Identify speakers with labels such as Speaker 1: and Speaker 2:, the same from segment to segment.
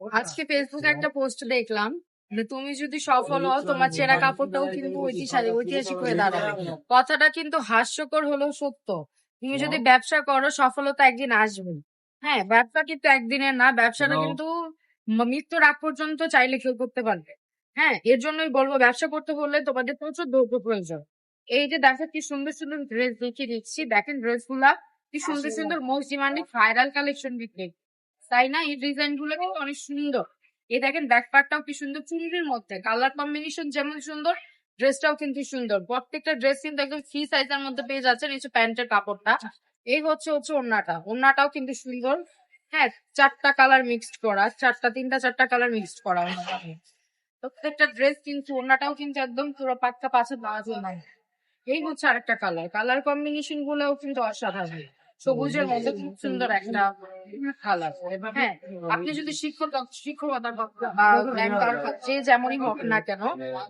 Speaker 1: আজকে ফেসবুকে একটা পোস্ট দেখলাম যে তুমি যদি সফল হও তোমার ছেঁড়া কাপড়টাও কিন্তু ঐতিহাসিক হয়ে দাঁড়াবে। কথাটা কিন্তু হাস্যকর হলেও সত্য। তুমি যদি ব্যবসা করো সফলতা একদিন আসবে। হ্যাঁ, ব্যবসা কিন্তু একদিনের না, ব্যবসাটা কিন্তু মৃত্যুর আগ পর্যন্ত চাইলে কেউ করতে পারবে। হ্যাঁ, এর জন্যই বলবো ব্যবসা করতে হলে তোমাদের প্রচুর ধৈর্য প্রয়োজন। এই যে দেখো কি সুন্দর সুন্দর ড্রেস দেখিয়ে দিচ্ছি, দেখেন ড্রেস গুলা কি সুন্দর সুন্দর, মোস্ট ডিমান্ডিং ভাইরাল কালেকশন বিক্রি, তাই না? এই ডিজাইন গুলো কিন্তু অনেক সুন্দর। এই দেখেন ব্যাক পার্টটাও কি সুন্দর, চুনরির মধ্যে কালার কম্বিনেশন যেমন সুন্দর, ড্রেসটাও কিন্তু সুন্দর। প্রত্যেকটা ড্রেস কিন্তু একদম ফ্রি সাইজের মধ্যে পেয়ে যাচ্ছেন। নিচে প্যান্টের কাপড়টা, এই হচ্ছে হচ্ছে ওড়নাটাও কিন্তু সুন্দর। হ্যাঁ, চারটা কালার মিক্সড করা, চারটা কালার মিক্সড করা ওড়নাটা। প্রত্যেকটা ড্রেস কিন্তু ওড়নাটাও কিন্তু একদম পুরো পাক্কা পাঁচে বাজু নাই। এই হচ্ছে আরেকটা কালার কম্বিনেশন গুলোও কিন্তু অসাধারণ। সবুজের মধ্যে খুব সুন্দর একটা কালার। হ্যাঁ, আপনি যদি শিক্ষকতা বা ব্যাংকার যে যেমনই হোক না কেন,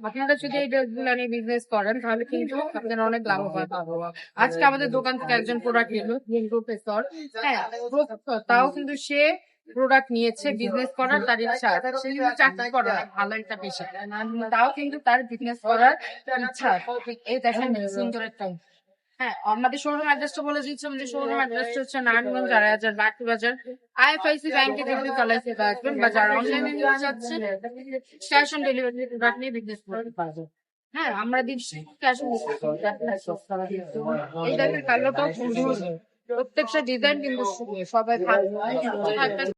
Speaker 1: আপনারা যদি এই ড্রেসগুলো নিয়ে বিজনেস করেন তাহলে কিন্তু আপনারা অনেক লাভবান হবো। আজকে আমাদের দোকান থেকে একজন প্রোডাক্ট নিল, প্রফেসর। হ্যাঁ, তাও কিন্তু সে প্রোডাক্ট নিয়েছে বিজনেস করার, তার ইচ্ছা আছে। সে কিন্তু চাকরি করে না, ভালো একটা পেশা, তাও কিন্তু তার বিজনেস করার ইচ্ছা। এই দেখেন সুন্দর একটা। হ্যাঁ, আমাদের শোরুম অ্যাড্রেসটা বলে দিচ্ছি। আমাদের শোরুম অ্যাড্রেসটা হচ্ছে নারায়ণগঞ্জ আড়াইহাজার বাটি বাজার, আইএফআইসি ব্যাংকে দেখতে তলায় সেবা আসবেন, বা যারা অনলাইনে নিতে যাচ্ছে ক্যাশ অন ডেলিভারি প্রোডাক্ট নিয়ে বিজনেস করতে পারবে। হ্যাঁ, আমরা দিচ্ছি ক্যাশ অন ডেলিভারি। এই দেখেন কালোটাও সুন্দর, প্রত্যেকটা ডিজাইন কিন্তু সবাই ভালো।